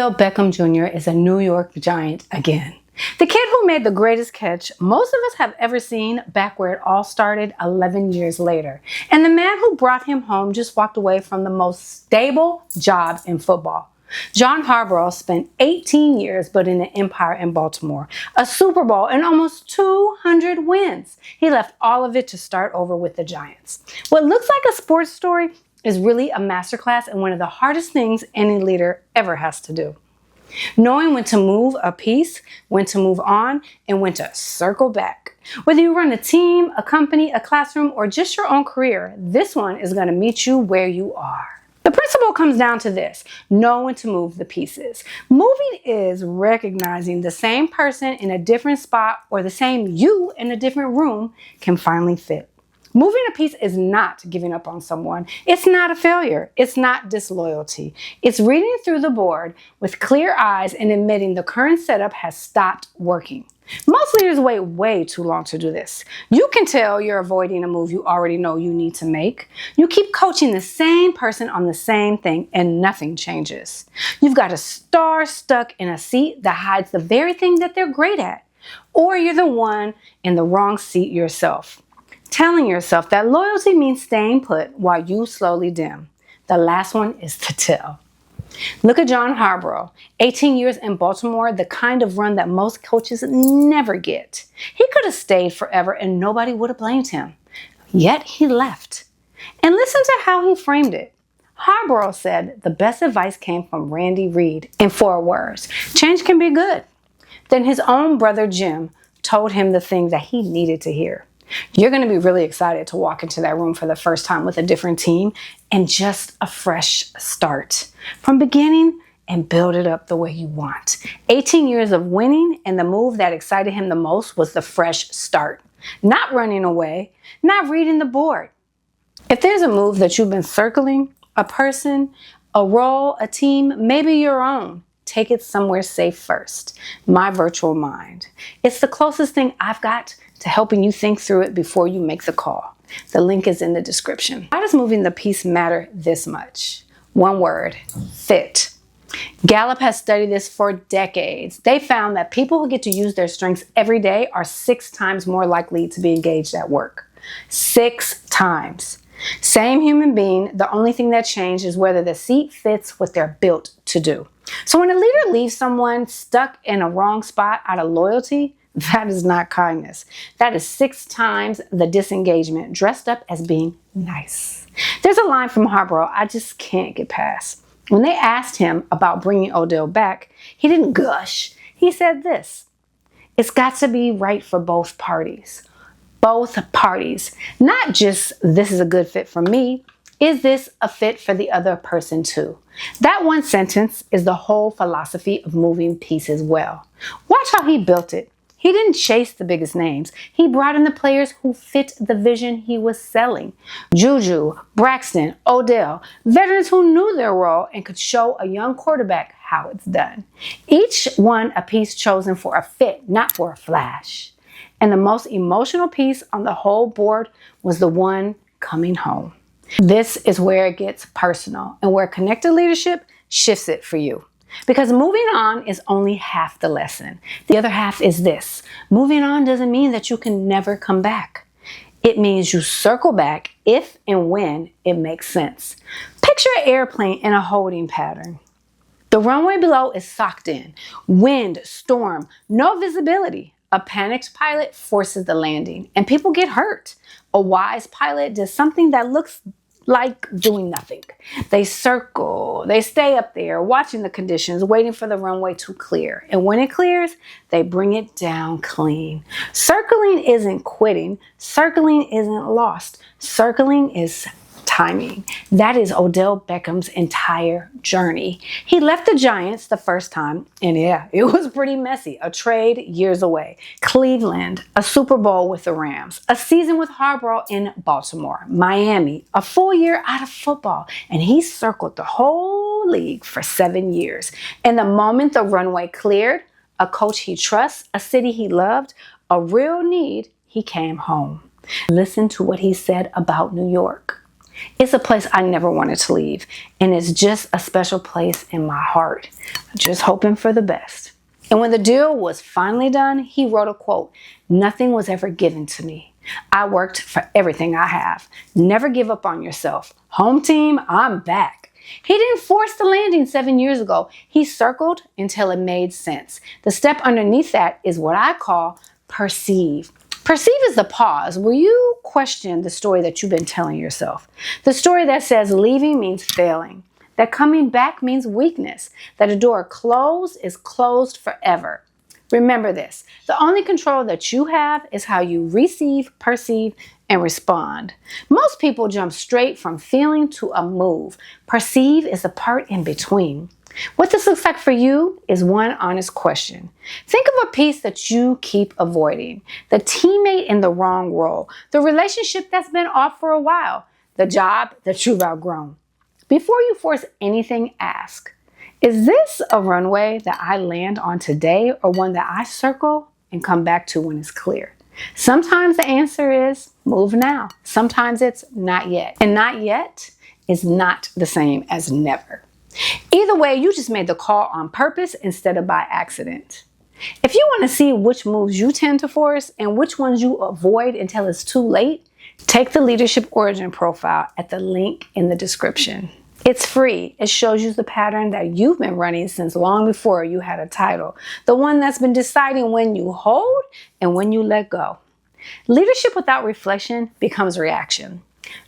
Odell Beckham Jr. is a New York Giant again. The kid who made the greatest catch most of us have ever seen back where it all started 11 years later. And the man who brought him home just walked away from the most stable job in football. John Harbaugh spent 18 years building an empire in Baltimore, a Super Bowl, and almost 200 wins. He left all of it to start over with the Giants. What looks like a sports story is really a masterclass in one of the hardest things any leader ever has to do. Knowing when to move a piece, when to move on, and when to circle back. Whether you run a team, a company, a classroom, or just your own career, this one is going to meet you where you are. The principle comes down to this: know when to move the pieces. Moving is recognizing the same person in a different spot or the same you in a different room can finally fit. Moving a piece is not giving up on someone. It's not a failure. It's not disloyalty. It's reading through the board with clear eyes and admitting the current setup has stopped working. Most leaders wait way too long to do this. You can tell you're avoiding a move you already know you need to make. You keep coaching the same person on the same thing and nothing changes. You've got a star stuck in a seat that hides the very thing that they're great at. Or you're the one in the wrong seat yourself. Telling yourself that loyalty means staying put while you slowly dim. The last one is to tell. Look at John Harbaugh, 18 years in Baltimore, the kind of run that most coaches never get. He could have stayed forever and nobody would have blamed him. Yet he left. And listen to how he framed it. Harbaugh said the best advice came from Andy Reid in 4 words: change can be good. Then his own brother Jim told him the thing that he needed to hear. You're going to be really excited to walk into that room for the first time with a different team and just a fresh start from beginning and build it up the way you want. 18 years of winning, and the move that excited him the most was the fresh start. Not running away, not reading the board. If there's a move that you've been circling, a person, a role, a team, maybe your own, take it somewhere safe first. My virtual mind. It's the closest thing I've got to helping you think through it before you make the call. The link is in the description. Why does moving the piece matter this much? One word: fit. Gallup has studied this for decades. They found that people who get to use their strengths every day are 6 times more likely to be engaged at work. 6 times. Same human being, the only thing that changed is whether the seat fits what they're built to do. So when a leader leaves someone stuck in a wrong spot out of loyalty, that is not kindness. That is 6 times the disengagement dressed up as being nice. There's a line from Harbaugh I just can't get past. When they asked him about bringing Odell back, he didn't gush. He said this: it's got to be right for both parties. Both parties. Not just this is a good fit for me. Is this a fit for the other person too? That one sentence is the whole philosophy of moving pieces well. Watch how he built it. He didn't chase the biggest names. He brought in the players who fit the vision he was selling. Juju, Braxton, Odell, veterans who knew their role and could show a young quarterback how it's done. Each one a piece chosen for a fit, not for a flash. And the most emotional piece on the whole board was the one coming home. This is where it gets personal and where connected leadership shifts it for you. Because moving on is only half the lesson. The other half is this: moving on doesn't mean that you can never come back. It means you circle back if and when it makes sense. Picture an airplane in a holding pattern. The runway below is socked in. Wind, storm, no visibility. A panicked pilot forces the landing and people get hurt. A wise pilot does something that looks like doing nothing. They circle, they stay up there watching the conditions, waiting for the runway to clear. And when it clears, they bring it down clean. Circling isn't quitting. Circling isn't lost. Circling is timing. That is Odell Beckham's entire journey. He left the Giants the first time, and yeah, it was pretty messy. A trade years away. Cleveland, a Super Bowl with the Rams, a season with Harbaugh in Baltimore, Miami, a full year out of football, and he circled the whole league for 7 years. And the moment the runway cleared, a coach he trusts, a city he loved, a real need, he came home. Listen to what he said about New York. It's a place I never wanted to leave, and it's just a special place in my heart. Just hoping for the best. And when the deal was finally done, he wrote a quote, "Nothing was ever given to me. I worked for everything I have. Never give up on yourself. Home team, I'm back." He didn't force the landing 7 years ago. He circled until it made sense. The step underneath that is what I call perceive. Perceive is the pause where you question the story that you've been telling yourself. The story that says leaving means failing, that coming back means weakness, that a door closed is closed forever. Remember this, the only control that you have is how you receive, perceive, and respond. Most people jump straight from feeling to a move. Perceive is the part in between. What this looks like for you is one honest question. Think of a piece that you keep avoiding, the teammate in the wrong role, the relationship that's been off for a while, the job that you've outgrown. Before you force anything, ask, is this a runway that I land on today or one that I circle and come back to when it's clear? Sometimes the answer is move now. Sometimes it's not yet. And not yet is not the same as never. Either way, you just made the call on purpose instead of by accident. If you want to see which moves you tend to force and which ones you avoid until it's too late, take the Leadership Origin Profile at the link in the description. It's free. It shows you the pattern that you've been running since long before you had a title. The one that's been deciding when you hold and when you let go. Leadership without reflection becomes reaction.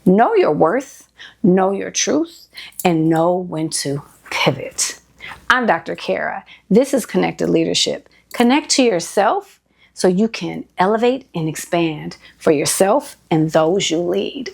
Know your worth, know your truth, and know when to pivot. I'm Dr. Cara. This is Connected Leadership. Connect to yourself so you can elevate and expand for yourself and those you lead.